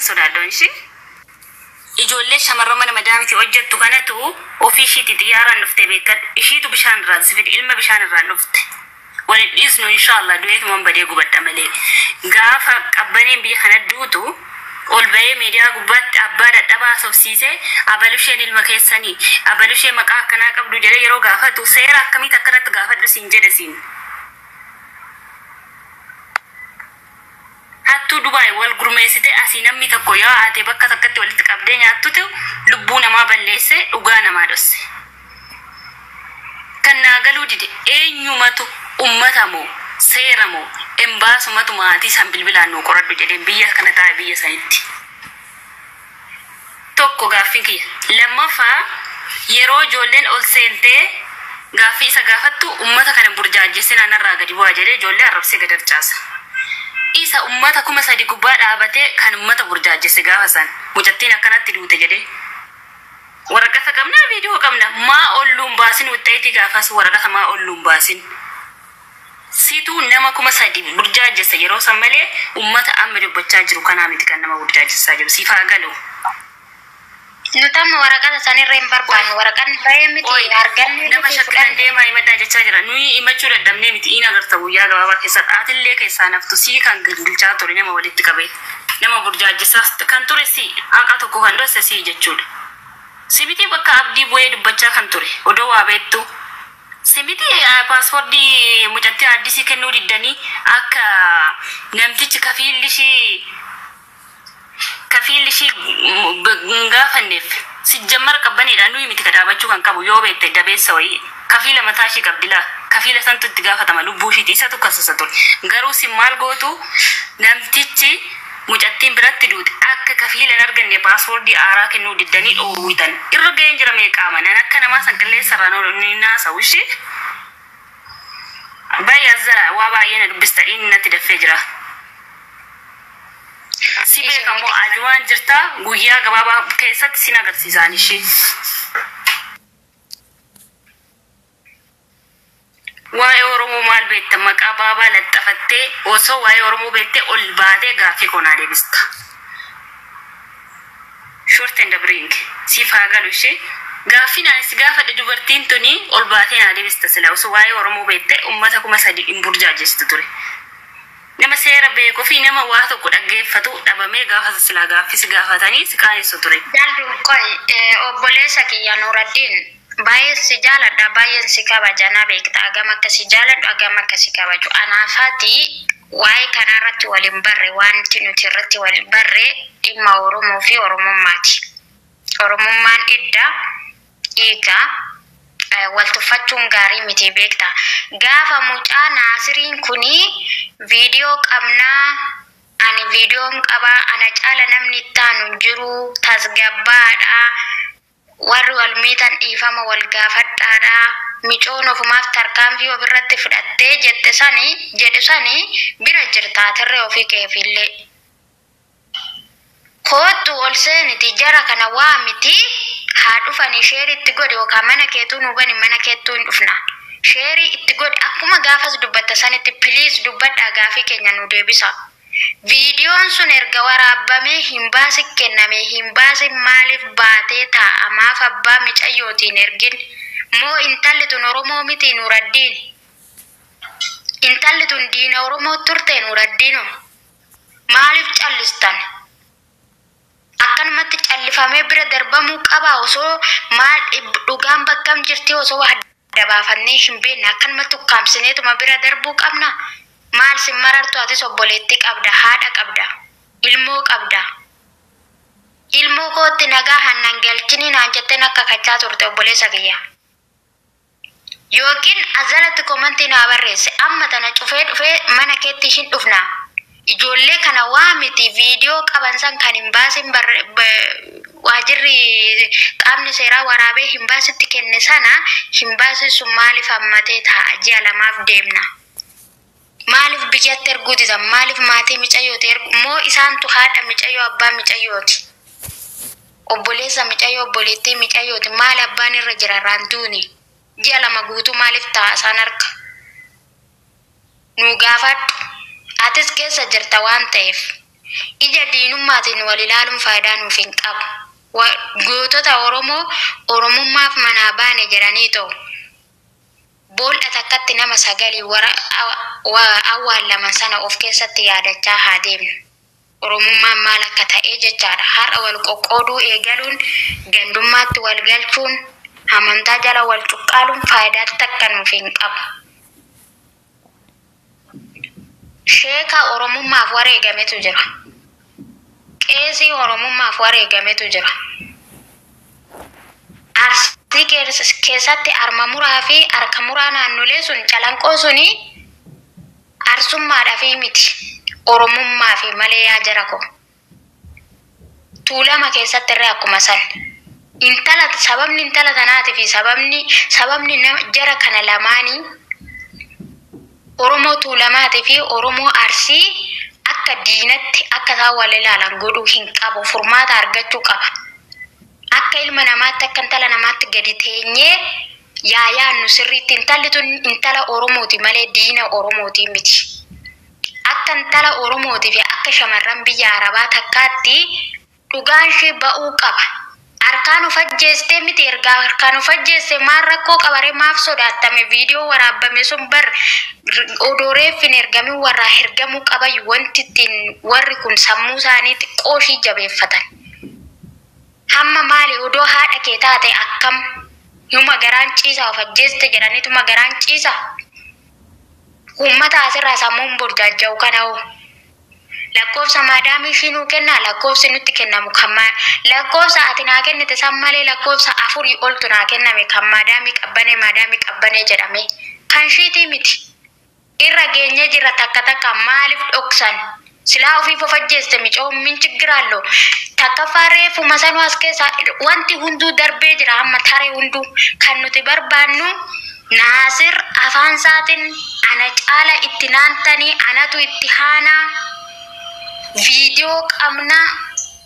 sodaaddoon shi ijoollee shamarran mana madaamiti hojjettu kanatu ofiishiiti xiyyaaraan dhufte beekad ishiitu bishaan irraan si fide ilma bishaan irraan dhufte waliin dhiisnu inshallah du'eetumaan badee gubadha malee gaafa qabbaneen biyya kana duutu ol bahee miidiyaa gubbaatti abbaa dadhabaa sobsiisee abalusheen ilma keessanii abalushee maqaa akkanaa qabdu jedhee yeroo gaafatu seera akkamitti akkanatti gaafadhu siin jedhe siin hattuu Dubaay wal gurmeessite asii namni tokko yaa ate bakka takkatti walitti qabdee nyaattutu lubbuu namaa balleesse dhugaa namaa dhosse kan naagaluu dide eenyumatu ummata moo seera moo embaasumatu maatii san bilbilaan nuu qoradhu jedheen biyya kana taa'e biyya sanitti tokko gaaffii kiyya lammaffaa yeroo ijoolleen ol seentee gaaffii isa gaafattu ummata kana burjaajjesse naannarraa gadi bu'aa jedhee ijoollee arrabsee gad harcaasa isa ummata 3,000 gubbaa dhaabatee kan ummata burjaajjesse gaafa san mucattiin akkanatti duute jedhee waraqata qabna viidiyoo qabna maa olluun baasin wuxxeetii gaafas waraqata maa olluun baasin situ nama 3,000 burjaajjesse yeroo san malee ummata amma dubbachaa jiru kanaa miti kan nama burjaajjessaa jiru siifaa galu nutamma waraqata sanirra hin barbaannu waraqaan baay'ee miti arganne nama shakkiran deemaa himadhaa jechaa jira nuyi himachuu dadhabnee miti in agarta guyyaa gabaabaa keessa dhaatillee keessaa naftu sii kan gilgilchaa ture nama walitti qabee nama burjaajjessaa kan ture si haqa tokko kan dhosse sii jechuudha simiti bakka abdii bu'ee dubbachaa kan ture odoo waa beektu simiti paaspoortii mucattii addisii kennuu diddanii akka namtichi kafiilli shi gaafanneef sijjammar qabbaneedha nuyi miti kadaabachuu kan qabu yoo beekte dabeessa wayii kafiila mataa ishii qabdilaa kafiila santu itti gaafatama lubbuu ishiiti isatu kansasa ture garuu si maal gootu namtichi mucattiin biratti duute akka kafiila hin arganne paaspoortii aaraa kennuu diddanii dhoowwitan irra ga'een jira meeqaama nan akka namaa san qilleensarraan ni naasa'u ishee baay'ee azzara waa baay'ee na dubbista inni natti daffee jira si beekamoo ajuwaan jirta guyyaa gabaabaa keessatti sin agarsiisaan ishee waa'ee Oromoo maal beekta maqaa baabaa laxxafattee osoo waa'ee Oromoo beektee ol baatee gaaffii konaa deebista short and bring siifaa galu ishee gaaffii naan si gaafadhe dubartiin tuni ol baatee naa deebista sila osoo waa'ee Oromoo beektee ummata 3,000 hin burjaajjestu ture nama seera beekuu fi nama waa tokko dhaggeeffatu dhabamee gaafa silaa gaaffii si gaafatanii si qaanessu ture Daldu koy obboleessa kiyya Nuraddiin baay'ee si jaaladha baay'een si kabaja na beekta agam akka si jaaladhu agam akka si kabaju anaafati waa'ee kanarratti waliin barre wanti nuti irratti waliin barre dhimma Oromoo fi Oromummaati Oromummaan idda dhiiga waltuffachuun gaarii miti beekta gaafa mucaa Naasiriin kuni viidiyoo qabnaa ani viidiyoon qaba ana caala namni ittaanu jiru tasgabbaadha warri wal miitan dhiifama wal gaafadhaadha micoon ofumaaf tarkaanfii ofirratti fudhattee jedhe sani bira jirtaa tirree ofii keefillee kootu ol seeniti jara kana waa miti haa dhufanii sheerii itti godhe yookaan mana keetuu nu bani mana keetuu hin dhufna sheerii itti godhe akkuma gaafas dubbatta sanitti piliis dubbadhaa gaafii keenya nu deebisa viidiyoon sun erga waraabamee hin baasi kenname hin baasi maaliif baatee taa'amaaf abbaa micayyootiin ergin moo intalli tun Oromoo miti Nuraddiin intalli tun diina Oromoo turte Nuraddiino maaliif callistan akkanumatti callifamee bira darbamuu qaba osoo maal dhugaan bakkam jirti osoo waa dabaafannee hin beekne akkanumatti ukkaamsineetuma bira darbuu qabna maal sin marartu atis obboleetti qabda haadha qabda ilmoo qabda ilmoo kootti nagaa hannan galchini naan jetteen akka kachaa turte obboleessa kiyya yookiin azalatti komantii naa barreesse amma tana cufee dhufee mana keetti hin dhufna ijoollee kana waa miti viidiyoo qaban san kan hin baasin waajirri qaamni seeraa waraabee hin baasitti kenne sana hin baasisu maaliif hammatee taa'a ji'a lamaaf deemna maaliif biyyatti erguutisan maaliif maatii micayyooti ergu moo isaantu haadha micayyoo abbaa micayyooti obboleessa micayyoo obboleettii micayyooti maali abbaan irra jira raantuuni ji'a lama guutuu maaliif taa'a isaan harka nu gaafadhu atis keessa jirta waan ta'eef ija diinummaatiin wal ilaaluun faayidaa nuuf hin qabu. Gootota Oromummaaf manaa baane jedhanii ta'u boolla takkatti nama sagalii awwaallaman sana of keessatti yaadachaa haa deemnu. Oromummaan maal akka ta'e jechaadha. Har'a wal qoqqooduu eegaluun, gandummaatti wal galchuun, amantaa jala wal cuqqaaluun faayidaa takka nuuf hin qabu. Sheeka Oromummaaf wareegametu jira. Qeesii Oromummaaf wareegametu jira. Arsii keessatti arma muraa fi harka muraa naannolee sun calanqoo suni arsummaadhaa fi miti. Oromummaa fi malee yaa jara ko. Tuulama keessatti irree akkuma san. Sababni intala tanaati fi sababni jara kana lamaanii Oromoo Tuulamaati fi Oromoo Arsii akka diinatti akka isaan wal ilaalan godhuu hin qabu. Furmaata argachuu qaba. Akka ilma namaatti akka intala namaatti gadi teenyee yaayaan nu sirriitti intalli tun intala Oromooti malee diina Oromooti miti. Akka intala Oromooti fi akka shamarran biyya Arabaa takkaatti dhugaan ishee ba'uu qaba. Harkaan ufajjeestee miti ergaa harkaan ufajjeeste maal rakkoo qabaree maaf sodaattame viidiyoo waraabame sun bar odoreeffin ergamii warraa ergamuu qabayyu wanti ittiin warri kun sammuu isaanii xiqqooshii jabeeffatan. Hamma maali odoo haadha kee taate akkam yuma garaan ciisaa ufajjeeste jedhaniituma garaan ciisaa. Uummata asirraa sammuun burjaaja'u kana hoo. Lakkoofsa maadaamii ishii nuu kennaa lakkoofsi nutti kennamu kan lakkoofsa ati naa kennite san malee lakkoofsa 4 oltu naa kenname kan maadaamii qabbanee jedhame kan shiitii miti. Irra geenye jira takka maaliif dhoksan silaa ofiif ofajjeeste micoon min chiggiraallo takka faareefuma sanuu as keessa wanti hunduu darbee jira amma taree hunduu kan nuti barbaannu Naasir afaan isaatiin ana caala itti naantanii anatu itti haanaa. Viidiyoo qabnaa,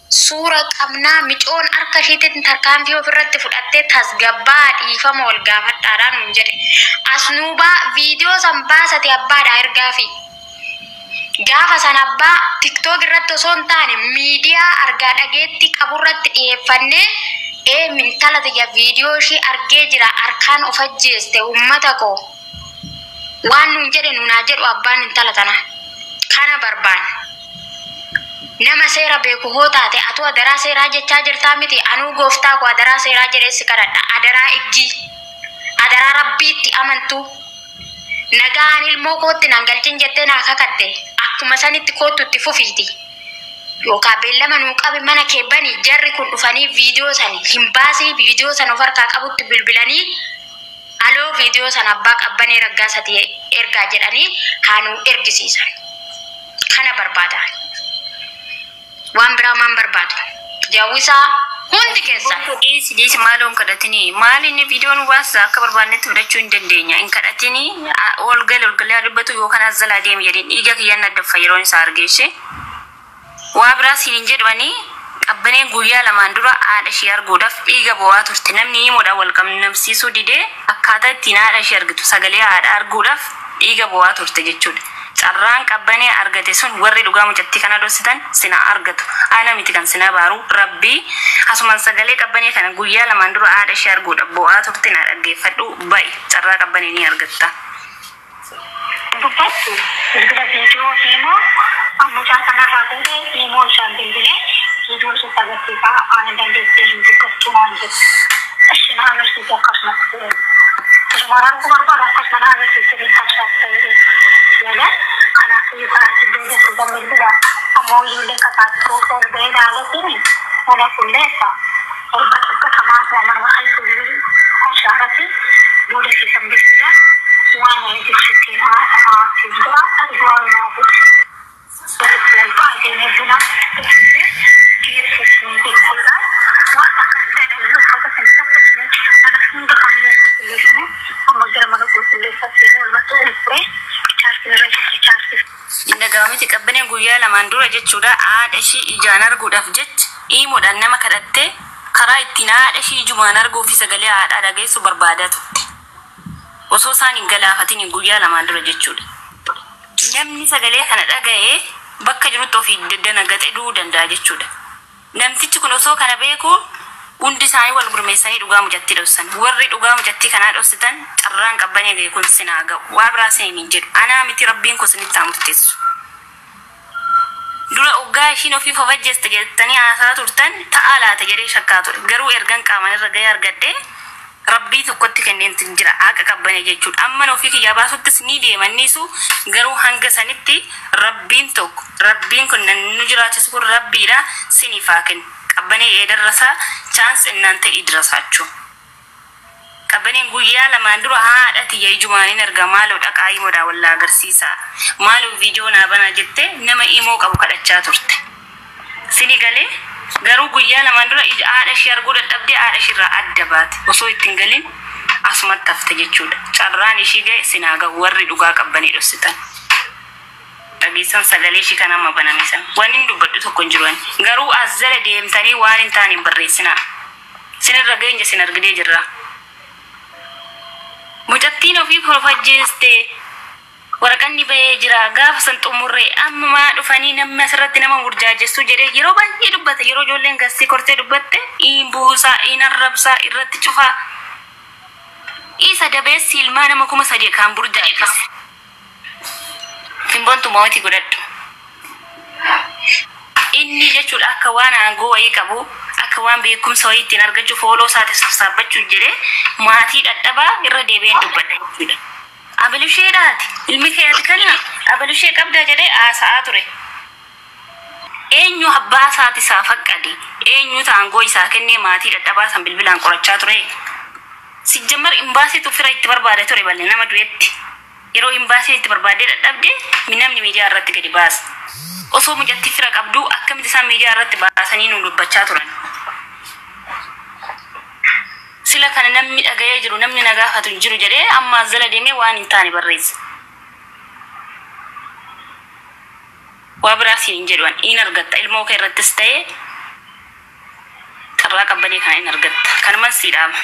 suura qabnaa, micoon harka isheetiin tarkaanfii ofirratti fudhattee tasgabbaa dhiifama wal gaafadhaadhaan nuun jedhe. Asnuubaa viidiyoo san baasate abbaadhaa ergaafi. Gaafa san abbaa TikTok irratti osoo hin taane miidiyaa argaa dhageetti qaburratti dhiyeeffannee mintala tiyya viidiyoo ishee argee jira harkaan of ajjeeste uummata koo. Waan nuun jedhe nuunaa jedhu abbaan intala tana. Kana barbaanna. Nama seera beeku hoo taate atu adaraa seeraa jechaa jirtaa miti anuu gooftaa koo adaraa seeraa jedheessi kadhadha. Adaraa iggi. Adaraa rabbiitti amantu. Nagaan ilmoo kootti nan galchin jettee naa kakatte akkuma sanitti koottutti fufiiti. Yookaan beellama nuu qabi mana kee banii jarri kun dhufanii viidiyoo san hin baasii viidiyoo san of harkaa qabutti bilbilanii aloo viidiyoo san abbaa qabbanee raggaasati ergaa jedhanii haanuu ergisiisan. Kana barbaada. Waan biraa maan barbaadu. Jaawwisaa hundi keessa. Sidii maaloon kadhatini maaliin viidiyoon waasa akka barbaannetti fudhachuu hin dandeenya. In kadhatini olgalee dubbatu yookaan azzalaa deemi jedhin dhiiga kiyyaan adda fayyaroon isaa argeesse. Waa biraa siin jedhanii qabbaneen guyyaa lamaan dura haadha ishee arguudhaaf dhiiga bo'aa turte. Namni himoodhaan wal qunnamsiisuu didee akkaataa ittiin haadha ishee argitu sagalee haadha arguudhaaf dhiiga bo'aa turte jechuudha. Carraan qabbanee argate sun warri dhugaa mucattii kana dhossitan sina argatu. Ana miti kan sina baaru rabbii asuman sagalee qabbanee kana guyyaa lamaan dura haadha ishee arguudhaaf bo'aa turte na dhaggeeffadhu ba'i carraa qabbanee ni argatta. Dubbatu bilbila viidiyoo himoo mucaa kanarraa fuudhee himoo isaan bilbilee viidiyoo sun agarsiisaa ana dandeessee hin dubbachuu waan jedhu. Ishi na agarsiise akkasumas Sumaraan ku barbaada akkasuma na agarsiise beekamsaas ta'ee jala kanaafuu kanaatti beekamtu bilbila ammoo ijoollee kakaatti ol ba'ee dhaalatiin mana fulleessa erga tuqqatamaa nama haysuu jiru ashaarratti booda keessan bilbila waan eegsitti haa fiidura addu'aa naafu lalqaa deemee buna ibsite dhiyeessisni beekuudha waan akka jedhamu uffata kan tokkosne mana hunda kan qulqulleessine amma gara mana qulqulleessaa seenee walbattuu ulfure chaartii irra jirti chaartii. Indagaamiti qabbaneen guyyaa lamaan dura jechuudha haadha ishii ijaan arguudhaaf jecha himuudhaan nama kadhattee karaa ittiin haadha ishii ijumaan arguu fi sagalee haadhaa dhageessu barbaadaa turte. Osoo isaan hin galaafatin guyyaa lamaan dura jechuudha. Namni sagalee kana dhaga'ee bakka jirutti ofii danagate du'uu danda'a jechuudha. Namtichi kun osoo kana beeku hundi isaanii wal gurmeessanii dhugaa mujatti dhossan. Warri dhugaa mujatti kanaa dhossitan carraan qabbanee ga'e kun sinaa ga'u. Waa biraa siniin jedhu. Anaa miti rabbiin kun sinitti haa murteessu. Dura oggaa ishiin ofii fafajjeeste jettanii haasaa turtan ta'aa laata jedhee shakkaa ture. Garuu ergan qaaman irra ga'ee argadhee rabbii tokkotti kenneentu jira haqa qabbanee jechuudha. Amma ofii kiyyaa baasuttis ni deemanniisu garuu hanga sanitti rabbiin tokko rabbiin kun nu jiraachisu kun rabbiidha siniif haa kennu. Qabbanee eedarrasaa chaans innante idrasaachuu. Qabbaneen guyyaa lamaan dura haadhati yaajumaaniin erga maaloo dhaqaa himoodhaa wallaa agarsiisa. Maaloo viidiyoo naa banaa jettee nama imoo qabu kadhachaa turte. Sini galee garuu guyyaa lamaan dura haadha ishee arguu dadhabdee haadha isheerraa adda baate. Osoo ittiin galin asumatti hafte jechuudha. Carraan ishii ga'e sinaa ga'u warri dhugaa qabbanee dhossitan. Dhageessan sagalee ishii kan amma banamisan. Waan hin dubbadhu tokko hin jiru. Garuu as jala deemtanii waan hin taane hin barreessinaa. Sinirra geenye sin argidee jirra. Mucattiin ofii fafajjeeste waraqanni bahee jira gaafa san xumurree amma maa dhufanii namni asirratti nama murjaajessu jedhee yeroo baay'ee dubbata. Yeroo ijoolleen gassii kortee dubbatte in buusaa in arrabsaa irratti cufaa. Isa dabeessi ilmaa nama 3,000 kan burjaajesse. Kimboontu mootii godhadhu. Inni jechuudha akka waan aangoo wayii qabu akka waan beekumsa wayii ittiin argachuuf fooloo isaati sassaabbachuu jedhee maatii dadhabaa irra deebi'een dubbadha jechuudha. Abalusheedhaati ilmi keeti kana abalushee qabdaa jedhee haasa'aa ture. Eenyu abbaa isaati isaa faqqade eenyu aangoo isaa kennee maatii dadhabaa san bilbilaan qorachaa ture. Sijjammar imbaasiitu fira itti barbaade ture balle nama du'etti. Yeroo imbaasiin itti barbaadee dadhabde namni miidiyaa irratti gadi baasa. Osoo mucatti fira qabdu akkamitti isaan miidiyaa irratti baasanii nu dubbachaa turan. Sila kana namni dhaga'ee jiru namni nagaafatu hin jiru jedhee amma zala deemee waan hin taane barreessa. Waa biraas hin jedhuan in argatta ilmoo kee irrattis ta'ee carraa qabbanee kana in argatta. Kanumas siidhaama.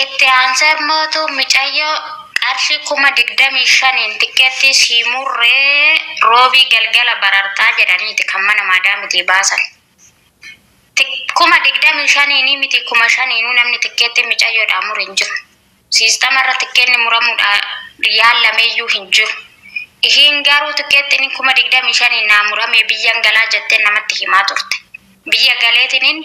Itti aansee mootuu mucayyoo qarshii 25,000 tikeetti simurree roobii galgala barartaa jedhaniiti kan mana maadaamiti baasan. 25,000 miti 5,000 namni tikeetti mucayyoodhaan mure hin jiru. Siistamarra tikeenni muramuudha yaallameeyyuu hin jiru. Ishiin garuu tikeetti 25,000 naa murame biyyan galaa jettee namatti himaa turte. Biyya galeetiniin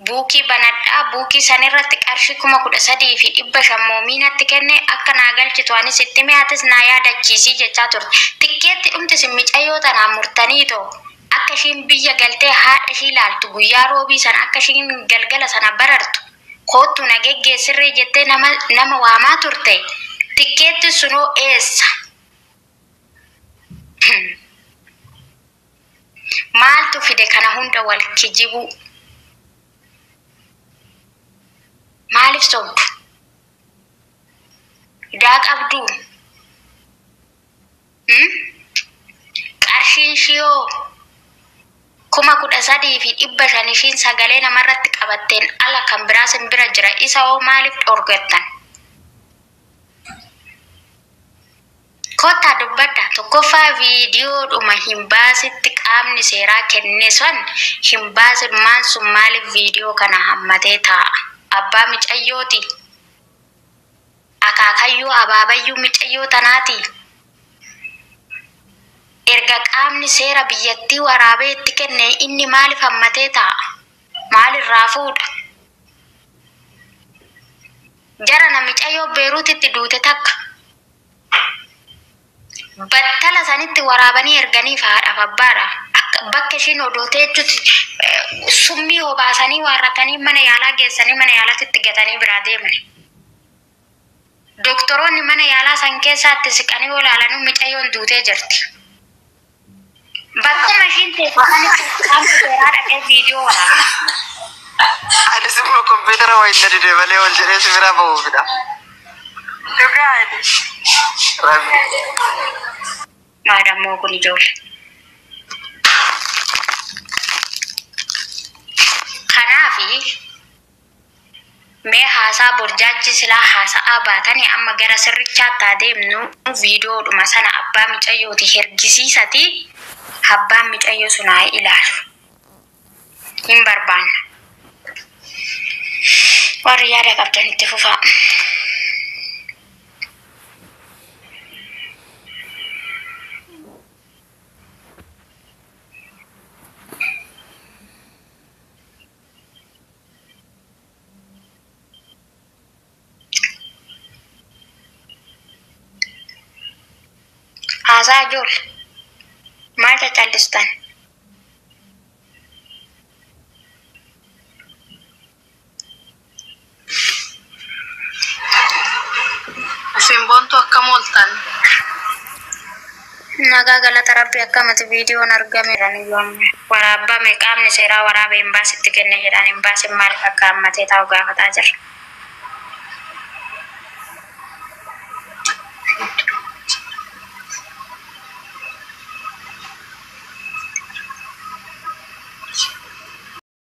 buukii banadhaa buukii sanirratti qarshii 13,500 moominatti kenne akka naa galchitu anis itti mi'aatis naa yaadachiisii jechaa turte. Tikeetti dhumti simmicayyoo tanaa murtanii too akka ishiin biyya galtee haadha ishii ilaaltu guyyaa roobii sana akka ishiin galgala sana barartu koottu na geggeessirree jettee nama waamaa turte. Tikeetti sunoo eessa? Maaltu fide kana hunda wal kijibuu? Maaliif sobdu? Daa qabdu? Qarshiin shiyoo 13,500 ishiin sagalee namarratti qabatteen ala kan biraa sin bira jira isa hoo maaliif dhorgattan? Kottaa dubbadda tokkoffaa viidiyoodhuma hin baasitti qaamni seeraa kenne sun hin baasin maan sun maaliif viidiyoo kana hammatee taa'a? Abbaa micayyooti. Akaakayyuu abaabayyuu micayyoo tanaati. Erga qaamni seera biyyattii waraabee itti kenne inni maaliif hammatee taa'a? Maalirraa fuudha? Jara namicayyoo Beeruutitti duute takka. Battala sanitti waraabanii erganiif haadhaaf abbaadha. Bakka ishiin odootee jechuutti summii obaasanii warratanii mana yaalaa geessanii mana yaalaatti gatanii biraa deeman. Doktoroonni mana yaalaa san keessaatti siqanii olaalanuu micayyoon duutee jirti. Bakkuma ishiin teessisanitti qaamni seeraa dhaqee viidiyoo waraaba. Ani simmoo kompiitara wayinna didee malee ol jedhee si biraa bahuufidha. Dhugaadhi. Rabbi. Maadammoo kun ijoollee. Kanaafi mee haasaa burjaaji silaa haasaa baatanii amma gara sirrichaatti adeemnu viidiyoodhuma sana abbaa micayyooti hergisiisati abbaan micayyoo sun haa ilaalu. Hin barbaanna. Warri yaada qabdan itti fufaa. Haasaa ijoollee maal callistan? Simboontu akkam ooltan? Nagaa galata Rabbi akkamati viidiyoon argameera ni yoomne. Waraabame qaamni seeraa waraabee hin baasitti kenne jedhan hin baasin maaliif akka hammatee taa'u gaafataa jira.